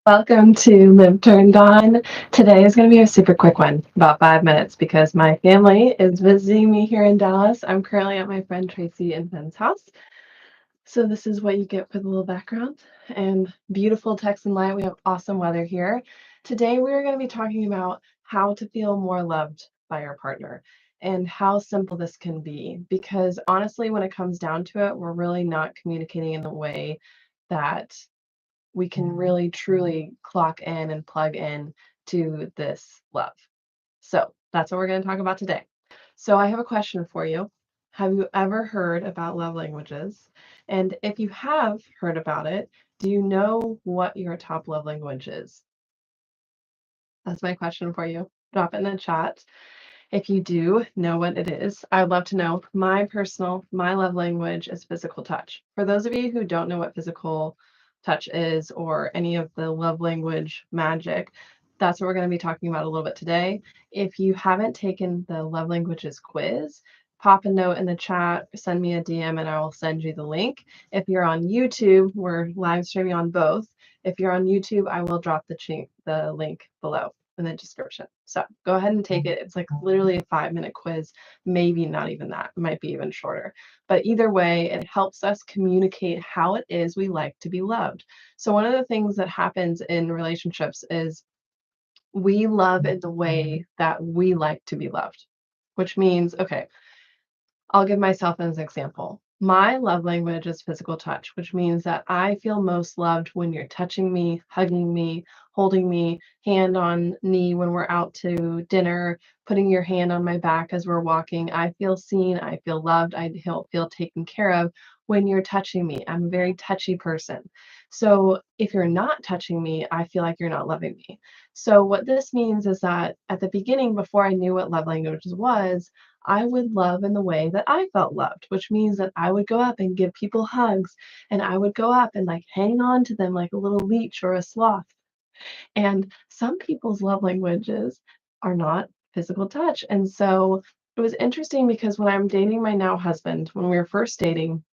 Welcome to Live Turned On. Today is going to be a super quick one, about 5 minutes, because my family is visiting me here in Dallas. I'm currently at my friend Tracy and Ben's house. So this is what you get for the little background and beautiful text and light. We have awesome weather here. Today we are going to be talking about how to feel more loved by your partner and how simple this can be. Because honestly, when it comes down to it, we're really not communicating in the way that we can really truly clock in and plug in to this love. So that's what we're going to talk about today. So I have a question for you. Have you ever heard about love languages? And if you have heard about it, do you know what your top love language is? That's my question for you. Drop it in the chat. If you do know what it is, I'd love to know. My love language is physical touch. For those of you who don't know what physical touch is or any of the love language magic, that's what we're going to be talking about a little bit today. If you haven't taken the love languages quiz, pop a note in the chat, send me a DM, and I will send you the link. If you're on YouTube, we're live streaming on both. If you're on YouTube, I will drop the link below in the description. So go ahead and take it. It's like literally a 5-minute quiz, maybe not even that, it might be even shorter. But either way, it helps us communicate how it is we like to be loved. So one of the things that happens in relationships is we love in the way that we like to be loved, which means, okay, I'll give myself as an example. My love language is physical touch, which means that I feel most loved when you're touching me, hugging me, holding me, hand on knee when we're out to dinner, putting your hand on my back as we're walking. I feel seen, I feel loved, I feel taken care of when you're touching me. I'm a very touchy person. So if you're not touching me, I feel like you're not loving me. So what this means is that at the beginning, before I knew what love languages was, I would love in the way that I felt loved, which means that I would go up and give people hugs and I would go up and like hang on to them like a little leech or a sloth. And some people's love languages are not physical touch. And so it was interesting because when I'm dating my now husband, when we were first dating,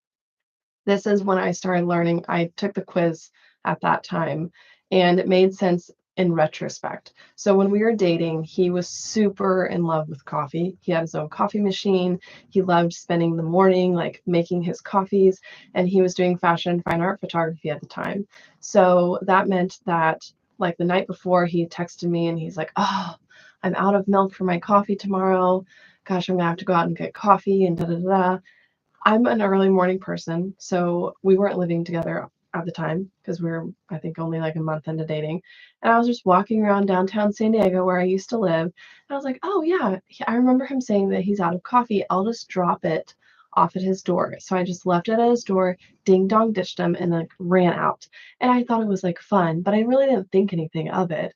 this is when I started learning. I took the quiz at that time, and it made sense in retrospect. So when we were dating, he was super in love with coffee. He had his own coffee machine. He loved spending the morning like making his coffees, and he was doing fashion and fine art photography at the time. So that meant that like the night before, he texted me and he's like, "Oh, I'm out of milk for my coffee tomorrow. Gosh, I'm gonna have to go out and get coffee and da da da." I'm an early morning person, so we weren't living together at the time because we were, I think, only like a month into dating. And I was just walking around downtown San Diego where I used to live. And I was like, oh, yeah, I remember him saying that he's out of coffee. I'll just drop it off at his door. So I just left it at his door, ding dong ditched him, and then ran out. And I thought it was like fun, but I really didn't think anything of it.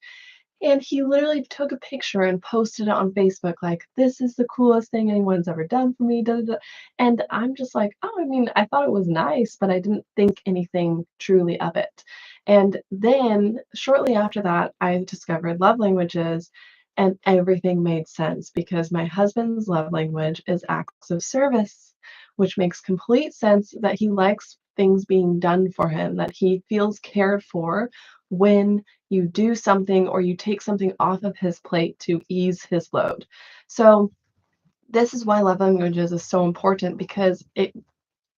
And he literally took a picture and posted it on Facebook, like, this is the coolest thing anyone's ever done for me. Da, da, da. And I'm just like, oh, I mean, I thought it was nice, but I didn't think anything truly of it. And then shortly after that, I discovered love languages and everything made sense because my husband's love language is acts of service, which makes complete sense that he likes things being done for him, that he feels cared for when you do something or you take something off of his plate to ease his load. So this is why love languages is so important because it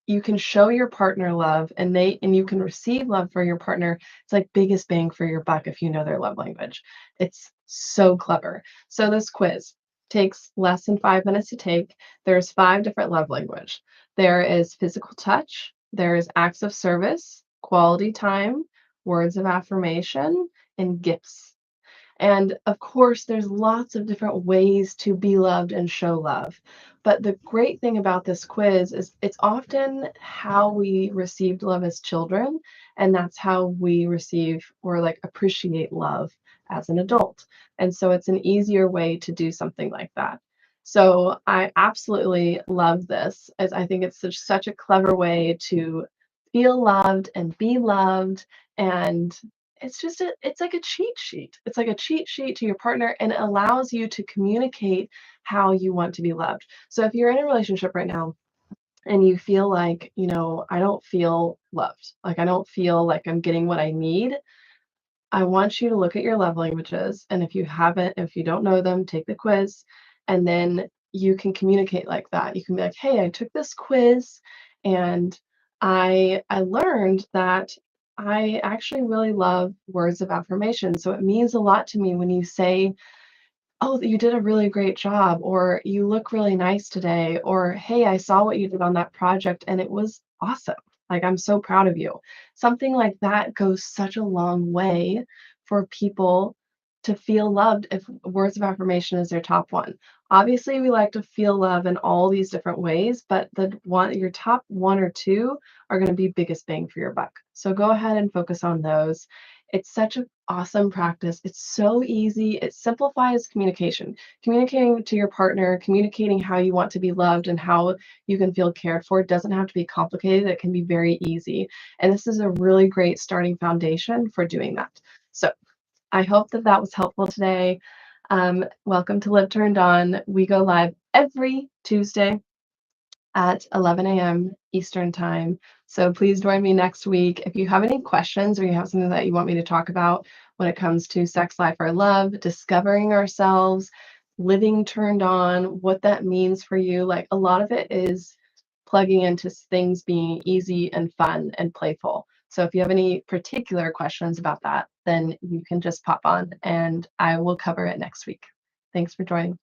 you can show your partner love and you can receive love for your partner. It's like biggest bang for your buck if you know their love language. It's so clever. So this quiz takes less than 5 minutes to take. There's 5 different love language. There is physical touch, there is acts of service, quality time, words of affirmation, and gifts. And of course, there's lots of different ways to be loved and show love. But the great thing about this quiz is it's often how we received love as children, and that's how we receive or like appreciate love as an adult. And so it's an easier way to do something like that. So I absolutely love this as I think it's such a clever way to feel loved and be loved and it's like a cheat sheet. It's like a cheat sheet to your partner and it allows you to communicate how you want to be loved. So if you're in a relationship right now and you feel like, I don't feel loved, like I don't feel like I'm getting what I need, I want you to look at your love languages, and if you don't know them, take the quiz, and then you can communicate like that. You can be like, "Hey, I took this quiz, and I learned that I actually really love words of affirmation. So it means a lot to me when you say, 'Oh, you did a really great job,' or 'You look really nice today,' or 'Hey, I saw what you did on that project and it was awesome. Like, I'm so proud of you.'" Something like that goes such a long way for people to feel loved if words of affirmation is their top one. Obviously, we like to feel love in all these different ways, but your top 1 or 2 are gonna be biggest bang for your buck. So go ahead and focus on those. It's such an awesome practice. It's so easy. It simplifies communication. Communicating to your partner, communicating how you want to be loved and how you can feel cared for doesn't have to be complicated. It can be very easy. And this is a really great starting foundation for doing that. So I hope that that was helpful today. Welcome to Live Turned On. We go live every Tuesday at 11 a.m. Eastern Time. So please join me next week. If you have any questions or you have something that you want me to talk about when it comes to sex, life, or love, discovering ourselves, living turned on, what that means for you, like a lot of it is plugging into things being easy and fun and playful. So if you have any particular questions about that, then you can just pop on and I will cover it next week. Thanks for joining.